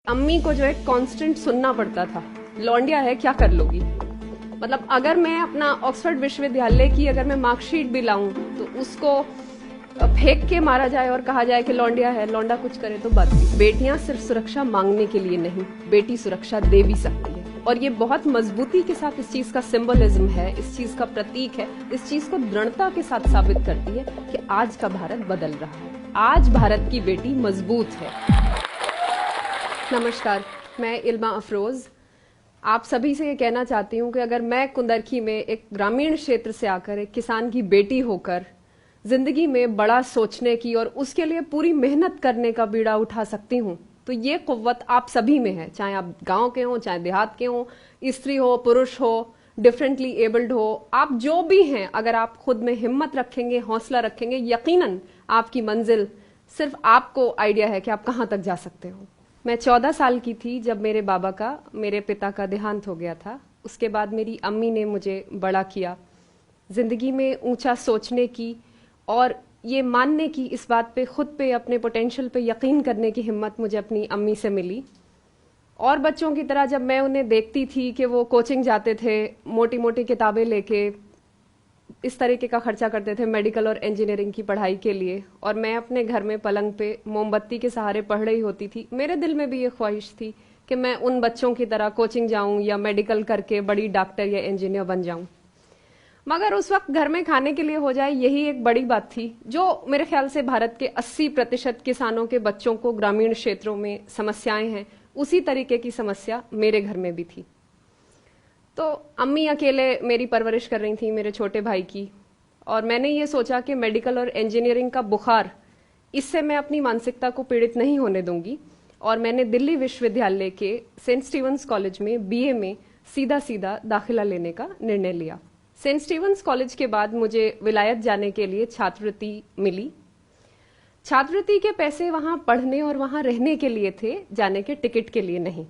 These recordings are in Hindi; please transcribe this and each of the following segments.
अम्मी को जो है कांस्टेंट सुनना पड़ता था, लौंडिया है क्या कर लोगी। मतलब अगर मैं अपना ऑक्सफोर्ड विश्वविद्यालय की अगर मैं मार्कशीट भी लाऊं तो उसको फेंक के मारा जाए और कहा जाए कि लौंडिया है, लौंडा कुछ करे तो बात नहीं। बेटियां सिर्फ सुरक्षा मांगने के लिए नहीं, बेटी सुरक्षा दे भी सकती है। और ये बहुत मजबूती के साथ इस चीज का सिंबलिज्म है, इस चीज का प्रतीक है, इस चीज को दृढ़ता के साथ साबित करती है कि आज का भारत बदल रहा है, आज भारत की बेटी मजबूत है। नमस्कार, मैं इल्मा अफरोज आप सभी से ये कहना चाहती हूँ कि अगर मैं कुंदरखी में एक ग्रामीण क्षेत्र से आकर एक किसान की बेटी होकर जिंदगी में बड़ा सोचने की और उसके लिए पूरी मेहनत करने का बीड़ा उठा सकती हूँ, तो ये कुव्वत आप सभी में है। चाहे आप गांव के हो, चाहे देहात के हो, स्त्री हो, पुरुष हो, डिफरेंटली एबल्ड हो, आप जो भी हैं, अगर आप खुद में हिम्मत रखेंगे, हौसला रखेंगे, यकीनन आपकी मंजिल सिर्फ आपको आइडिया है कि आप कहाँ तक जा सकते हो। मैं 14 साल की थी जब मेरे पिता का देहांत हो गया था। उसके बाद मेरी अम्मी ने मुझे बड़ा किया, जिंदगी में ऊंचा सोचने की और ये मानने की, इस बात पे, खुद पे, अपने पोटेंशियल पे यकीन करने की हिम्मत मुझे अपनी अम्मी से मिली। और बच्चों की तरह जब मैं उन्हें देखती थी कि वो कोचिंग जाते थे, मोटी मोटी किताबें लेके इस तरीके का खर्चा करते थे मेडिकल और इंजीनियरिंग की पढ़ाई के लिए, और मैं अपने घर में पलंग पे मोमबत्ती के सहारे पढ़ रही होती थी, मेरे दिल में भी ये ख्वाहिश थी कि मैं उन बच्चों की तरह कोचिंग जाऊं या मेडिकल करके बड़ी डॉक्टर या इंजीनियर बन जाऊं। मगर उस वक्त घर में खाने के लिए हो जाए, यही एक बड़ी बात थी जो मेरे ख्याल से भारत के 80% किसानों के बच्चों को ग्रामीण क्षेत्रों में समस्याएं हैं, उसी तरीके की समस्या मेरे घर में भी थी। तो अम्मी अकेले मेरी परवरिश कर रही थी मेरे छोटे भाई की, और मैंने ये सोचा कि मेडिकल और इंजीनियरिंग का बुखार, इससे मैं अपनी मानसिकता को पीड़ित नहीं होने दूंगी। और मैंने दिल्ली विश्वविद्यालय के सेंट स्टीवंस कॉलेज में बीए में सीधा सीधा दाखिला लेने का निर्णय लिया। सेंट स्टीवंस कॉलेज के बाद मुझे विलायत जाने के लिए छात्रवृत्ति मिली। छात्रवृत्ति के पैसे वहां पढ़ने और वहां रहने के लिए थे, जाने के टिकट के लिए नहीं।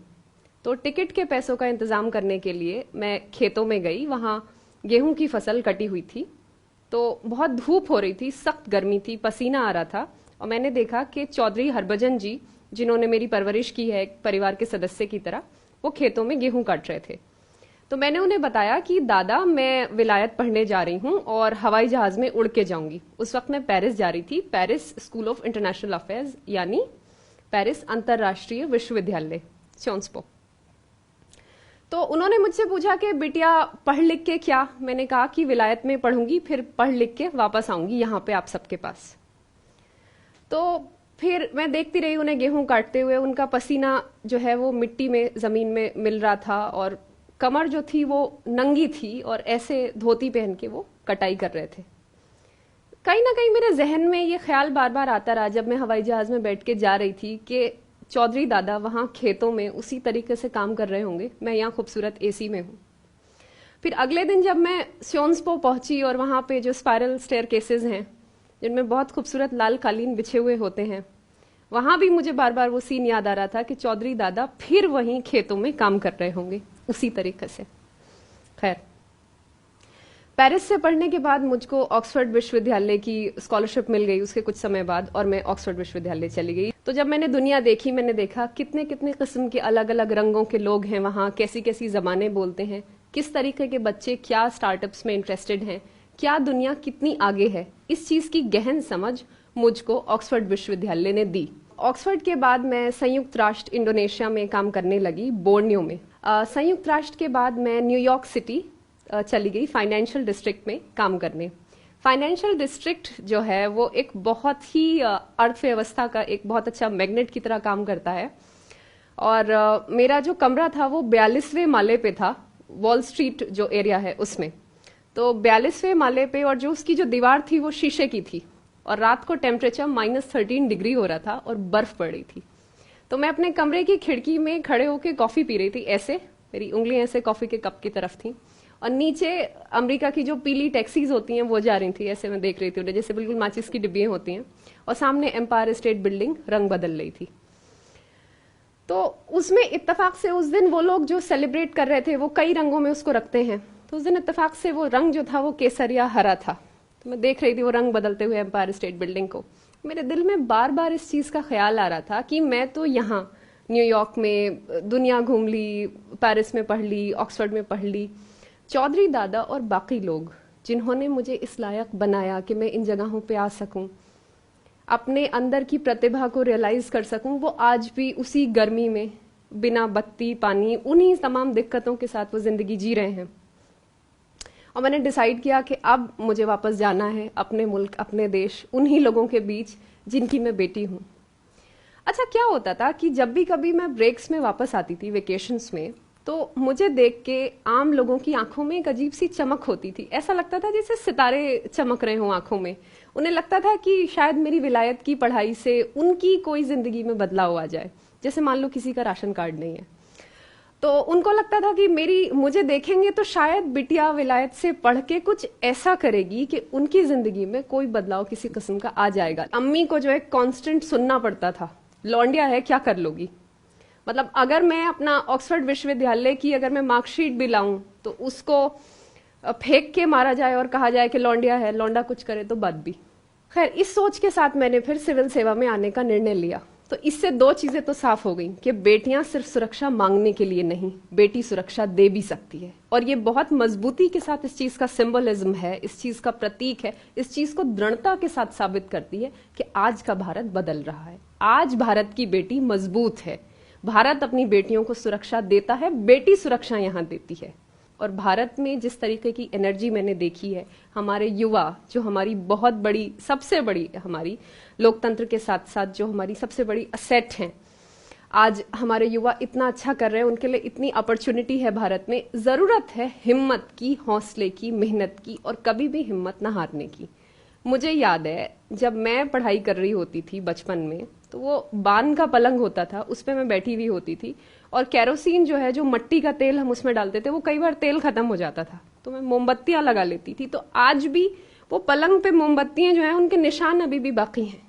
तो टिकट के पैसों का इंतजाम करने के लिए मैं खेतों में गई। वहां गेहूं की फसल कटी हुई थी, तो बहुत धूप हो रही थी, सख्त गर्मी थी, पसीना आ रहा था, और मैंने देखा कि चौधरी हरभजन जी, जिन्होंने मेरी परवरिश की है एक परिवार के सदस्य की तरह, वो खेतों में गेहूं काट रहे थे। तो मैंने उन्हें बताया कि दादा, मैं विलायत पढ़ने जा रही हूं और हवाई जहाज में उड़ के जाऊंगी। उस वक्त मैं पेरिस जा रही थी, Paris school of international affairs, यानी पेरिस अंतर्राष्ट्रीय विश्वविद्यालय, सियोंस पो। तो उन्होंने मुझसे पूछा कि बिटिया पढ़ लिख के क्या। मैंने कहा कि विलायत में पढ़ूंगी, फिर पढ़ लिख के वापस आऊंगी यहाँ पे आप सबके पास। तो फिर मैं देखती रही उन्हें गेहूं काटते हुए। उनका पसीना जो है वो मिट्टी में, जमीन में मिल रहा था, और कमर जो थी वो नंगी थी, और ऐसे धोती पहन के वो कटाई कर रहे थे। कहीं ना कहीं मेरे जहन में ये ख्याल बार बार आता रहा जब मैं हवाई जहाज में बैठ के जा रही थी कि चौधरी दादा वहां खेतों में उसी तरीके से काम कर रहे होंगे, मैं यहाँ खूबसूरत एसी में हूँ। फिर अगले दिन जब मैं स्योन्सपो पहुंची और वहां पे जो स्पाइरल स्टेयर केसेस हैं, जिनमें बहुत खूबसूरत लाल कालीन बिछे हुए होते हैं, वहां भी मुझे बार बार वो सीन याद आ रहा था कि चौधरी दादा फिर वहीं खेतों में काम कर रहे होंगे उसी तरीके से। खैर, पेरिस से पढ़ने के बाद मुझको ऑक्सफोर्ड विश्वविद्यालय की स्कॉलरशिप मिल गई उसके कुछ समय बाद, और मैं ऑक्सफोर्ड विश्वविद्यालय चली गई। तो जब मैंने दुनिया देखी, मैंने देखा कितने कितने किस्म के अलग अलग रंगों के लोग हैं वहां, कैसी कैसी जबानें बोलते हैं, किस तरीके के बच्चे क्या स्टार्टअप्स में इंटरेस्टेड हैं, क्या दुनिया कितनी आगे है। इस चीज की गहन समझ मुझको ऑक्सफोर्ड विश्वविद्यालय ने दी। ऑक्सफोर्ड के बाद मैं संयुक्त राष्ट्र इंडोनेशिया में काम करने लगी, बोर्नियो में। संयुक्त राष्ट्र के बाद मैं न्यूयॉर्क सिटी चली गई, फाइनेंशियल डिस्ट्रिक्ट में काम करने। फाइनेंशियल डिस्ट्रिक्ट जो है वो एक बहुत ही अर्थव्यवस्था का एक बहुत अच्छा मैग्नेट की तरह काम करता है। और मेरा जो कमरा था वो 42वें माले पे था, वॉल स्ट्रीट जो एरिया है उसमें। तो 42वें माले पे, और जो उसकी जो दीवार थी वो शीशे की थी, और रात को टेम्परेचर -13 डिग्री हो रहा था और बर्फ पड़ रही थी। तो मैं अपने कमरे की खिड़की में खड़े होकर कॉफी पी रही थी, ऐसे मेरी उंगलियां ऐसे कॉफी के कप की तरफ थी, और नीचे अमेरिका की जो पीली टैक्सीज होती हैं वो जा रही थी, ऐसे मैं देख रही थी उन्हें, जैसे बिल्कुल माचिस की डिब्बियां होती हैं, और सामने एम्पायर स्टेट बिल्डिंग रंग बदल रही थी। तो उसमें इत्तेफाक से उस दिन वो लोग जो सेलिब्रेट कर रहे थे वो कई रंगों में उसको रखते हैं, तो उस दिन इत्तेफाक से वो रंग जो था वो केसरिया हरा था। तो मैं देख रही थी वो रंग बदलते हुए एम्पायर स्टेट बिल्डिंग को। मेरे दिल में बार बार इस चीज का ख्याल आ रहा था कि मैं तो यहाँ न्यूयॉर्क में दुनिया घूम ली, पेरिस में पढ़ ली, ऑक्सफोर्ड में पढ़ ली। चौधरी दादा और बाकी लोग जिन्होंने मुझे इस लायक बनाया कि मैं इन जगहों पे आ सकूं, अपने अंदर की प्रतिभा को रियलाइज कर सकूं, वो आज भी उसी गर्मी में बिना बत्ती पानी उन्हीं तमाम दिक्कतों के साथ वो जिंदगी जी रहे हैं। और मैंने डिसाइड किया कि अब मुझे वापस जाना है अपने मुल्क, अपने देश, उन्हीं लोगों के बीच जिनकी मैं बेटी हूं। अच्छा, क्या होता था कि जब भी कभी मैं ब्रेक्स में वापस आती थी, वेकेशंस में, तो मुझे देख के आम लोगों की आंखों में एक अजीब सी चमक होती थी। ऐसा लगता था जैसे सितारे चमक रहे हों आंखों में। उन्हें लगता था कि शायद मेरी विलायत की पढ़ाई से उनकी कोई जिंदगी में बदलाव आ जाए। जैसे मान लो किसी का राशन कार्ड नहीं है, तो उनको लगता था कि मुझे देखेंगे तो शायद बिटिया विलायत से पढ़ के कुछ ऐसा करेगी कि उनकी जिंदगी में कोई बदलाव किसी किस्म का आ जाएगा। अम्मी को जो है कांस्टेंट सुनना पड़ता था, लौंडिया है क्या कर लोगी। मतलब अगर मैं अपना ऑक्सफोर्ड विश्वविद्यालय की अगर मैं मार्कशीट भी लाऊं तो उसको फेंक के मारा जाए और कहा जाए कि लौंडिया है, लौंडा कुछ करे तो बात भी। खैर, इस सोच के साथ मैंने फिर सिविल सेवा में आने का निर्णय लिया। तो इससे दो चीजें तो साफ हो गई कि बेटियां सिर्फ सुरक्षा मांगने के लिए नहीं, बेटी सुरक्षा दे भी सकती है। और ये बहुत मजबूती के साथ इस चीज का सिंबलिज्म है, इस चीज का प्रतीक है, इस चीज को दृढ़ता के साथ साबित करती है कि आज का भारत बदल रहा है। आज भारत की बेटी मजबूत है, भारत अपनी बेटियों को सुरक्षा देता है, बेटी सुरक्षा यहां देती है। और भारत में जिस तरीके की एनर्जी मैंने देखी है, हमारे युवा जो हमारी बहुत बड़ी, सबसे बड़ी, हमारी लोकतंत्र के साथ साथ जो हमारी सबसे बड़ी असेट हैं, आज हमारे युवा इतना अच्छा कर रहे हैं, उनके लिए इतनी अपॉर्चुनिटी है भारत में। जरूरत है हिम्मत की, हौसले की, मेहनत की और कभी भी हिम्मत ना हारने की। मुझे याद है जब मैं पढ़ाई कर रही होती थी बचपन में, तो वो बान का पलंग होता था, उस पर मैं बैठी हुई होती थी और केरोसिन जो है, जो मट्टी का तेल हम उसमें डालते थे, वो कई बार तेल खत्म हो जाता था तो मैं मोमबत्तियां लगा लेती थी। तो आज भी वो पलंग पे मोमबत्तियां जो है उनके निशान अभी भी बाकी हैं।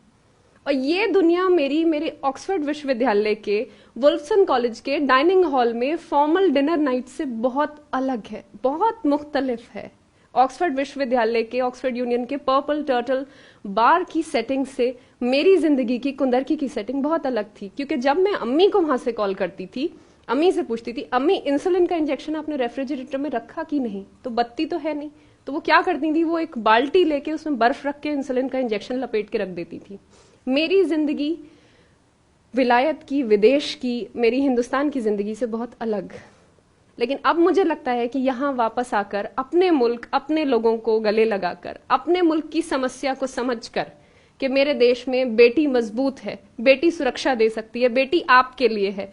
और ये दुनिया मेरे ऑक्सफोर्ड विश्वविद्यालय के वुल्फसन कॉलेज के डाइनिंग हॉल में फॉर्मल डिनर नाइट से बहुत अलग है, बहुत मुख्तलिफ है। ऑक्सफोर्ड विश्वविद्यालय के, ऑक्सफोर्ड यूनियन के पर्पल टर्टल बार की सेटिंग से मेरी जिंदगी की कुंदरकी की सेटिंग बहुत अलग थी। क्योंकि जब मैं अम्मी को वहां से कॉल करती थी, अम्मी से पूछती थी, अम्मी इंसुलिन का इंजेक्शन आपने रेफ्रिजरेटर में रखा कि नहीं, तो बत्ती तो है नहीं, तो वो क्या करती थी, वो एक बाल्टी लेके उसमें बर्फ रख के इंसुलिन का इंजेक्शन लपेट के रख देती थी। मेरी जिंदगी विलायत की, विदेश की, मेरी हिंदुस्तान की जिंदगी से बहुत अलग। लेकिन अब मुझे लगता है कि यहां वापस आकर अपने मुल्क, अपने लोगों को गले लगाकर, अपने मुल्क की समस्या को समझकर कि मेरे देश में बेटी मजबूत है, बेटी सुरक्षा दे सकती है, बेटी आपके लिए है।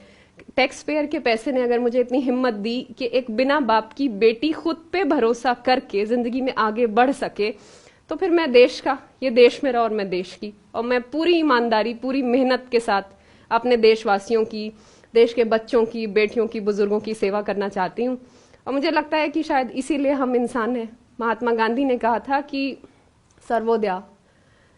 टैक्स पेयर के पैसे ने अगर मुझे इतनी हिम्मत दी कि एक बिना बाप की बेटी खुद पे भरोसा करके जिंदगी में आगे बढ़ सके, तो फिर मैं देश का, ये देश मेरा और मैं देश की, और मैं पूरी ईमानदारी, पूरी मेहनत के साथ अपने देशवासियों की, देश के बच्चों की, बेटियों की, बुजुर्गों की सेवा करना चाहती हूँ। और मुझे लगता है कि शायद इसीलिए हम इंसान हैं। महात्मा गांधी ने कहा था कि सर्वोदय,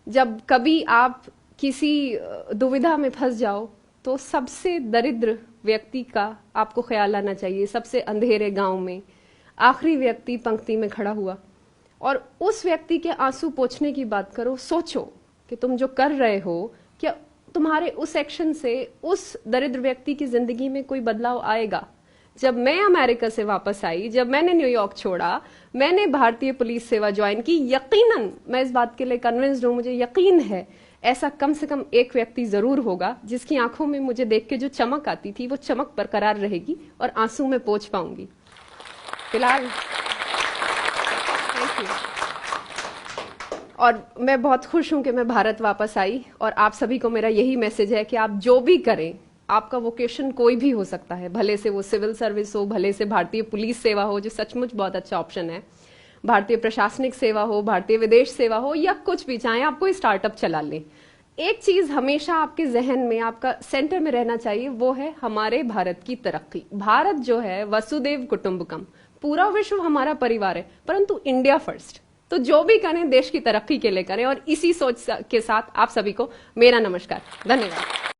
जब कभी आप किसी दुविधा में फंस जाओ तो सबसे दरिद्र व्यक्ति का आपको ख्याल आना चाहिए, सबसे अंधेरे गांव में आखिरी व्यक्ति पंक्ति में खड़ा हुआ, और उस व्यक्ति के आंसू पोंछने की बात करो। सोचो कि तुम जो कर रहे हो, क्या तुम्हारे उस एक्शन से उस दरिद्र व्यक्ति की जिंदगी में कोई बदलाव आएगा। जब मैं अमेरिका से वापस आई, जब मैंने न्यूयॉर्क छोड़ा, मैंने भारतीय पुलिस सेवा ज्वाइन की, यकीनन मैं इस बात के लिए कन्विंस्ड हूं, मुझे यकीन है ऐसा कम से कम एक व्यक्ति जरूर होगा जिसकी आंखों में मुझे देख के जो चमक आती थी वो चमक बरकरार रहेगी और आंसू में पोंछ पाऊंगी। फिलहाल थैंक यू। और मैं बहुत खुश हूं कि मैं भारत वापस आई, और आप सभी को मेरा यही मैसेज है कि आप जो भी करें, आपका वोकेशन कोई भी हो सकता है, भले से वो सिविल सर्विस हो, भले से भारतीय पुलिस सेवा हो जो सचमुच बहुत अच्छा ऑप्शन है, भारतीय प्रशासनिक सेवा हो, भारतीय विदेश सेवा हो, या कुछ भी, चाहे आप कोई स्टार्टअप चला लें, एक चीज हमेशा आपके जहन में, आपका सेंटर में रहना चाहिए, वो है हमारे भारत की तरक्की। भारत जो है वसुदेव कुटुंबकम, पूरा विश्व हमारा परिवार है, परंतु इंडिया फर्स्ट। तो जो भी करें देश की तरक्की के लिए करें, और इसी सोच के साथ आप सभी को मेरा नमस्कार, धन्यवाद।